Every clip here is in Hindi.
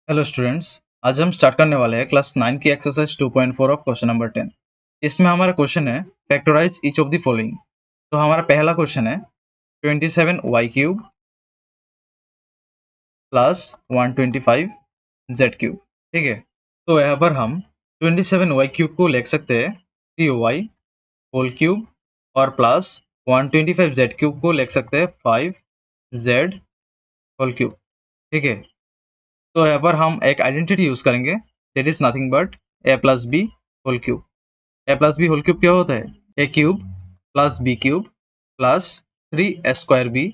Hello students. आज हम स्टार्ट करने वाले हैं क्लास 9 की एक्सरसाइज 2.4 ऑफ क्वेश्चन नंबर 10। इसमें हमारा क्वेश्चन है factorise each of the following. तो हमारा पहला क्वेश्चन है 27y cube plus 125z cube. ठीक है, तो यहाँ पर हम 27y क्यूब को लिख सकते हैं 3y होल क्यूब और प्लस 125z क्यूब को लिख सकते हैं 5z होल क्यूब। ठीक है, तो यहाँ पर हम एक आइडेंटिटी यूज करेंगे, that is nothing but a plus B whole cube. A plus B whole cube क्या होता है? A cube plus B cube plus 3 B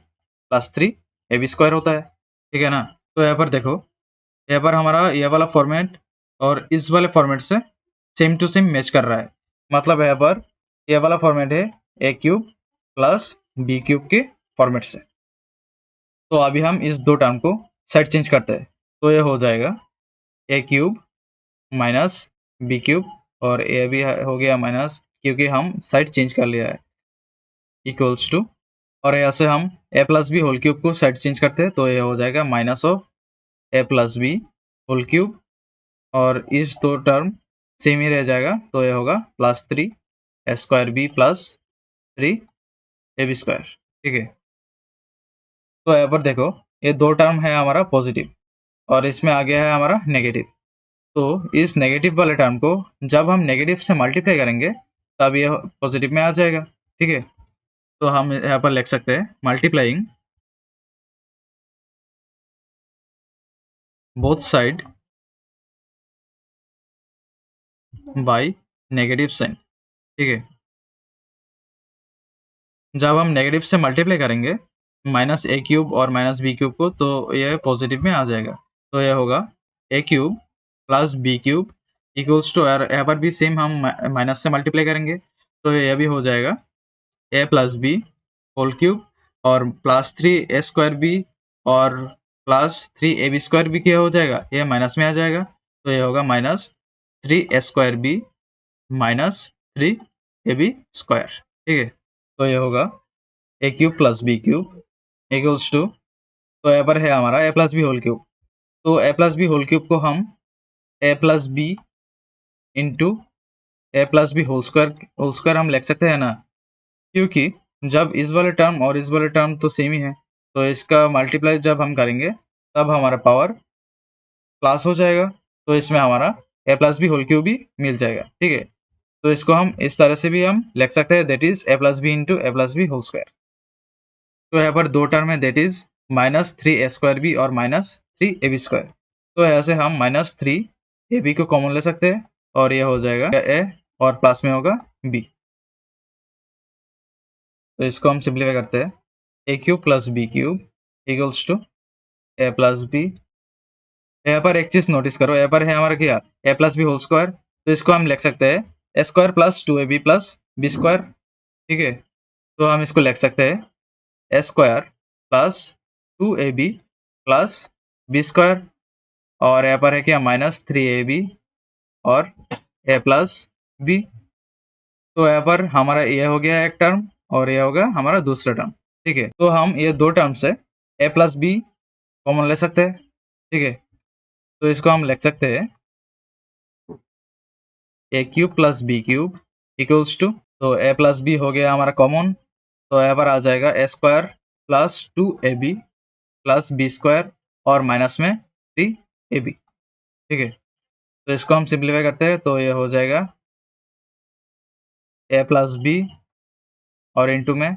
plus 3 square होता है। ठीक है ना? तो यहाँ पर देखो, यहाँ पर हमारा ये वाला फॉर्मेट और इस वाले फॉर्मेट से सेम टू सेम मैच कर रहा है। मतलब यहाँ पर ये वाला फॉर्मेट है A cube plus B cube के फॉर्मेट से। तो अभी हम इस दो टर्म को साइड चेंज करते हैं, तो ये हो जाएगा A cube minus B cube और ए भी हो गया माइनस, क्योंकि हम साइड चेंज कर लिया है, इक्वल्स टू, और यहाँ से हम ए प्लस बी होल क्यूब को साइड चेंज करते हैं तो ये हो जाएगा minus of a plus B whole cube, और इस दो टर्म सेम ही रह जाएगा तो ये होगा प्लस 3 बी प्लस 3 स्क्वायर। ठीक है, तो यहाँ पर देखो ये दो टर्म है हमारा पॉजिटिव और इसमें आ गया है हमारा नेगेटिव। तो इस नेगेटिव वाले टर्म को जब हम नेगेटिव से मल्टीप्लाई करेंगे तब ये पॉजिटिव में आ जाएगा। ठीक है, तो हम यहाँ पर लिख सकते हैं multiplying both side by negative sign. ठीक है, जब हम नेगेटिव से मल्टीप्लाई करेंगे माइनस ए क्यूब और माइनस बी क्यूब को तो ये पॉजिटिव में आ जाएगा। तो यह होगा A cube plus B cube equals to, यहाँ पर भी सेम हम माइनस से मल्टीप्लाई करेंगे तो यह भी हो जाएगा A plus B whole cube और प्लस 3 बी और प्लस 3 भी क्या हो जाएगा, ये माइनस में आ जाएगा तो ये होगा माइनस 3 बी माइनस 3 ठीक है, तो ये होगा A cube plus B cube equals to, तो यहाँ पर है हमारा A plus B whole cube. तो A plus B whole cube को हम ए प्लस बी इंटू ए प्लस बी होल स्क्वायर हम लिख सकते हैं ना, क्योंकि जब इस वाले टर्म और इस वाले टर्म तो सेम ही है तो इसका मल्टीप्लाई जब हम करेंगे तब हमारा पावर प्लस हो जाएगा, तो इसमें हमारा A plus B whole cube भी मिल जाएगा। ठीक है, तो इसको हम इस तरह से भी हम लिख सकते हैं, that is a plus B into A plus B whole square. तो यहाँ पर दो टर्म है, दैट इज माइनस 3 और माइनस 3 तो यहाँ से हम माइनस 3 को कॉमन ले सकते हैं और यह हो जाएगा ए और प्लस में होगा बी। तो इसको हम सिंप्लीफाई करते हैं, A cube plus B cube equals to A plus B. यहाँ पर एक चीज नोटिस करो, यहाँ पर है हमारा क्या, A plus B whole square, तो इसको हम लिख सकते हैं A square plus 2ab plus B square. ठीक है, तो हम इसको लिख सकते हैं A square plus 2ab plus B square, और यहाँ पर है क्या माइनस 3ab और ए प्लस बी। तो यहाँ पर हमारा ये हो गया एक टर्म और ये होगा हमारा दूसरा टर्म। ठीक है, तो हम ये दो टर्म से ए प्लस बी कॉमन ले सकते हैं। ठीक है, तो इसको हम लिख सकते हैं A cube plus B cube equals to, तो ए प्लस बी हो गया हमारा कॉमन, तो यहाँ पर आ जाएगा A square plus 2ab plus B square और माइनस में 3ab। ठीक है, तो इसको हम सिंप्लीफाई करते हैं तो ये हो जाएगा ए प्लस बी और इंटू में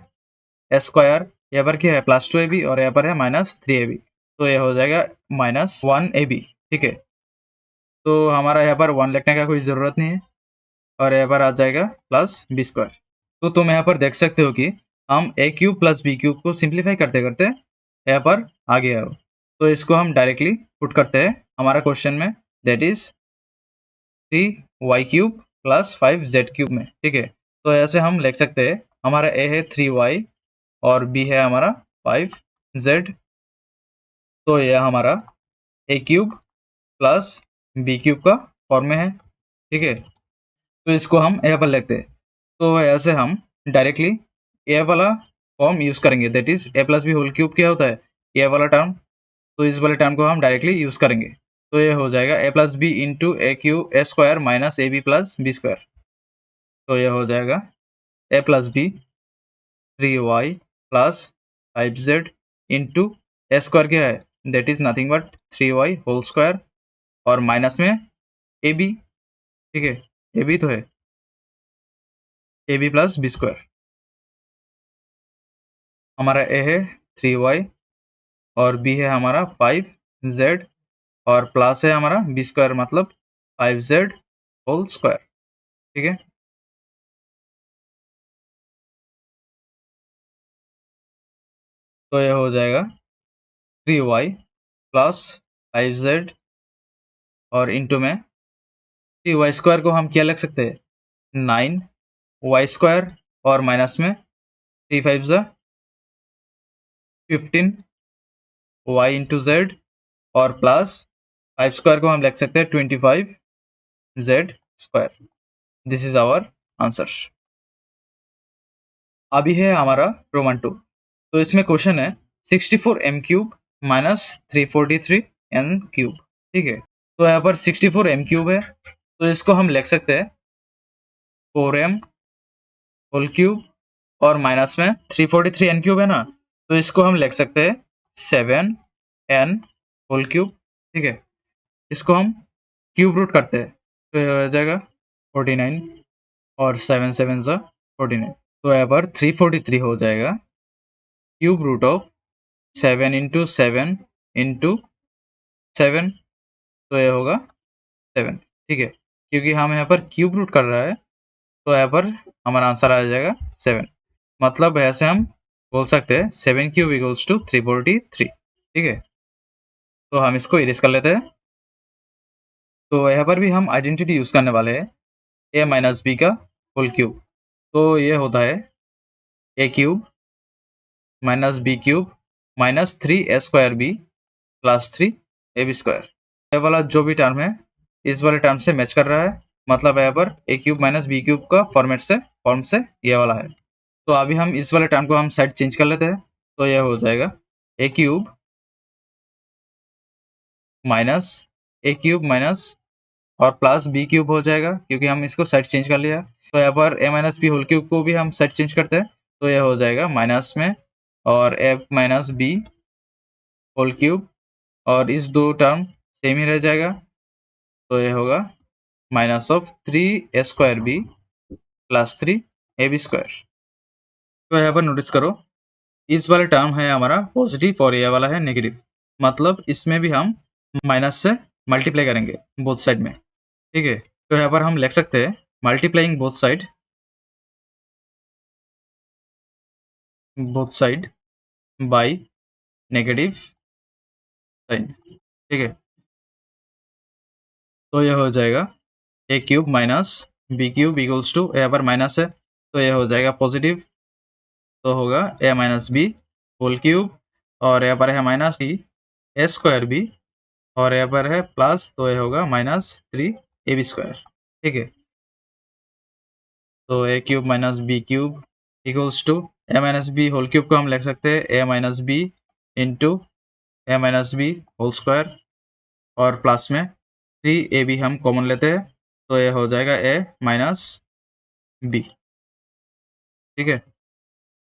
ए स्क्वायर, यहाँ पर क्या है प्लस 2ab और यहाँ पर है माइनस 3ab, तो ये हो जाएगा माइनस 1ab। ठीक है, तो हमारा यहाँ पर 1 लिखने का कोई ज़रूरत नहीं है और यहाँ पर आ जाएगा प्लस बी स्क्वायर। तो तुम यहाँ पर देख सकते हो कि हम ए क्यूब प्लस बी क्यूब को सिंप्लीफाई करते करते यहाँ पर आ गया हो, तो इसको हम डायरेक्टली पुट करते हैं हमारा क्वेश्चन में, that is 3y cube plus 5z cube में। ठीक है, तो ऐसे हम लिख सकते हैं हमारा ए है 3y और बी है हमारा 5z, तो यह हमारा A cube plus B cube का फॉर्म में है। ठीक है, तो इसको हम यहाँ पर लिखते हैं, तो ऐसे हम डायरेक्टली ए वाला फॉर्म यूज करेंगे, that is a plus B whole cube क्या होता है ये वाला टर्म, तो इस वाले टर्म को हम डायरेक्टली यूज करेंगे। तो ये हो जाएगा A plus B into A square minus A B plus B square. तो ये हो जाएगा A plus B 3y plus 5z into A square क्या है, that is nothing but 3y whole square, और माइनस में ए बी, ठीक है, ए बी तो है A B plus B square. हमारा ए है 3y और बी है हमारा 5z और प्लस है हमारा बी स्क्वायर मतलब 5z होल स्क्वायर, ठीक है। तो यह हो जाएगा 3y प्लस 5z और इंटू में 3y स्क्वायर को हम क्या लिख सकते हैं, 9y स्क्वायर और माइनस में 3 5 15 y इंटू जेड और प्लस 5 स्क्वायर को हम लिख सकते हैं 25 z square. This is our answer. अभी है हमारा रोमन 2। तो इसमें क्वेश्चन है 64 m cube minus 343 n cube, ठीक है। तो यहाँ पर 64 m क्यूब है, तो इसको हम लिख सकते हैं 4m होल क्यूब और माइनस में 343 n क्यूब है ना, तो इसको हम लिख सकते हैं 7n होल क्यूब, ठीक है। इसको हम क्यूब रूट करते हैं तो ये हो जाएगा 49 और 7 7 49। तो यहाँ पर 343 हो जाएगा cube root of 7 into 7 into 7, तो ये होगा 7, ठीक है। क्योंकि हम यहाँ पर क्यूब रूट कर रहा है तो यहाँ पर हमारा आंसर आ जाएगा 7। मतलब ऐसे हम बोल सकते हैं 7 क्यूब इक्वल्स टू 343, ठीक है। तो हम इसको इरेज कर लेते हैं। तो यहाँ पर भी हम आइडेंटिटी यूज़ करने वाले हैं ए माइनस बी का होल क्यूब। तो ये होता है A cube minus B cube minus 3a square B plus 3ab square. ये वाला जो भी टर्म है इस वाले टर्म से मैच कर रहा है, मतलब यहाँ पर A cube minus B cube का फॉर्म से ये वाला है। तो अभी हम इस वाले टर्म को हम साइड चेंज कर लेते हैं। तो यह हो जाएगा ए क्यूब माइनस और प्लस बी क्यूब हो जाएगा क्योंकि हम इसको साइड चेंज कर लिया। तो यहाँ पर ए माइनस बी होल क्यूब को भी हम साइड चेंज करते हैं तो यह हो जाएगा माइनस में और ए माइनस बी होल क्यूब, और इस दो टर्म सेम ही रह जाएगा। तो यह होगा minus of 3a square B plus 3ab square. तो यहाँ पर नोटिस करो इस वाला टर्म है हमारा पॉजिटिव और ये वाला है नेगेटिव, मतलब इसमें भी हम माइनस से मल्टीप्लाई करेंगे बोथ साइड में, ठीक है। तो यहाँ पर हम लिख सकते हैं multiplying both side by negative sign, ठीक है। तो यह हो जाएगा A cube minus B cube equals to, यहाँ पर माइनस है तो यह हो जाएगा पॉजिटिव, तो होगा ए माइनस बी होल क्यूब और यहाँ पर है माइनस ए स्क्वायर बी और यहाँ पर है प्लस, तो ये होगा माइनस 3ab स्क्वायर, ठीक है। तो A cube minus B cube equals to A minus B whole cube को हम लिख सकते हैं A minus B into A minus B whole square और प्लस में 3ab हम कॉमन लेते हैं तो ये हो जाएगा ए माइनस बी, ठीक है।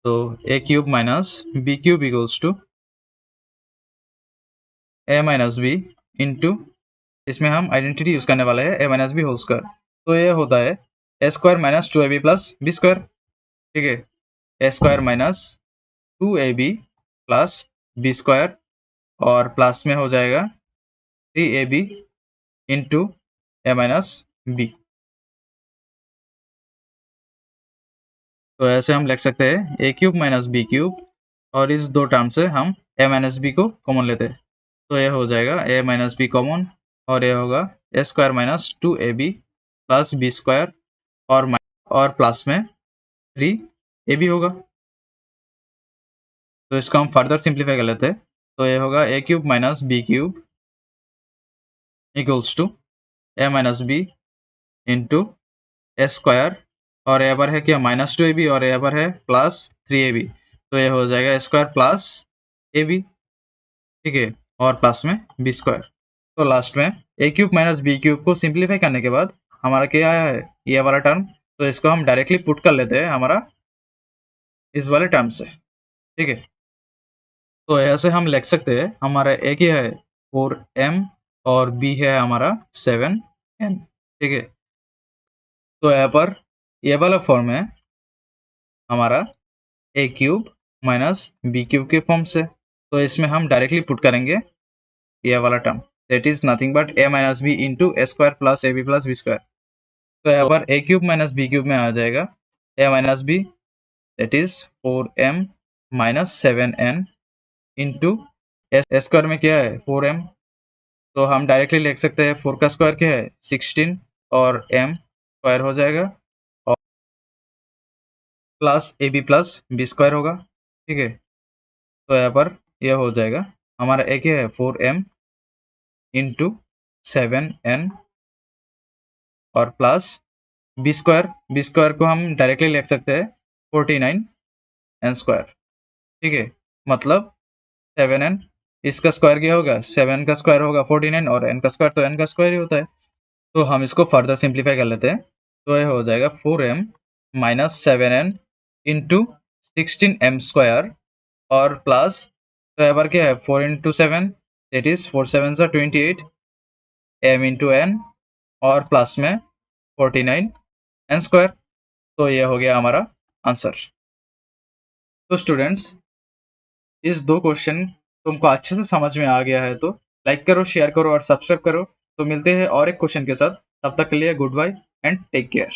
तो A cube minus B cube equals to A minus B into, इसमें हम आइडेंटिटी यूज करने वाले हैं A minus B whole square. तो ये होता है A square minus 2ab plus B square, ठीक है। A square minus 2ab plus B square और प्लस में हो जाएगा 3ab into A minus B. तो ऐसे हम लिख सकते हैं A cube minus B cube और इस दो टर्म से हम ए माइनस बी को कॉमन लेते हैं तो यह हो जाएगा ए माइनस बी कॉमन और यह होगा A square minus 2ab plus B square और प्लस में 3ab होगा। तो इसको हम फर्दर सिंप्लीफाई कर लेते हैं तो यह होगा A cube minus B cube equals to A minus B into A square और यहाँ पर है क्या माइनस 2ab और यहाँ पर है प्लस 3ab, तो यह हो जाएगा ए स्क्वायर प्लस ab, ठीक है, और प्लस में बी स्क्वायर। तो लास्ट में ए क्यूब माइनस बी क्यूब को सिंप्लीफाई करने के बाद हमारा क्या आया है, ये वाला टर्म, तो इसको हम डायरेक्टली पुट कर लेते हैं हमारा इस वाले टर्म से, ठीक है। तो ऐसे हम लिख सकते हैं, हमारा ए क्या है 4m और बी है हमारा 7n, ठीक है। तो यहाँ पर ये वाला फॉर्म है हमारा A cube minus B cube के फॉर्म से, तो इसमें हम डायरेक्टली पुट करेंगे ये वाला term, that is nothing but A minus B into A square plus A B plus B square. तो यहाँ पर A cube minus B cube में आ जाएगा A minus B, that is 4m minus 7n into A square में क्या है 4m, तो हम डायरेक्टली लिख सकते हैं 4 का स्क्वायर क्या है 16 और m स्क्वायर हो जाएगा और plus A B plus B square होगा, ठीक है। तो यहाँ पर यह हो जाएगा हमारा ए क्या है 4m इंटू 7n और प्लस बी स्क्वायर को हम डायरेक्टली लिख सकते हैं 49n स्क्वायर, ठीक है। मतलब 7n, इसका स्क्वायर क्या होगा 7 का स्क्वायर होगा 49 और n का स्क्वायर तो n का स्क्वायर ही होता है। तो हम इसको फर्दर सिंप्लीफाई कर लेते हैं, तो ये हो जाएगा 4m minus 7n into 16m square और प्लस, तो यहाँ पर क्या है 4 इंटू 7, दैट इज 4 7 सा 28 m इंटू n और प्लस में 49 n स्क्वायर। तो ये हो गया हमारा आंसर। तो स्टूडेंट्स, इस 2 क्वेश्चन तुमको अच्छे से समझ में आ गया है तो लाइक करो, शेयर करो और सब्सक्राइब करो। तो मिलते हैं और एक क्वेश्चन के साथ, तब तक के लिए good bye and take care.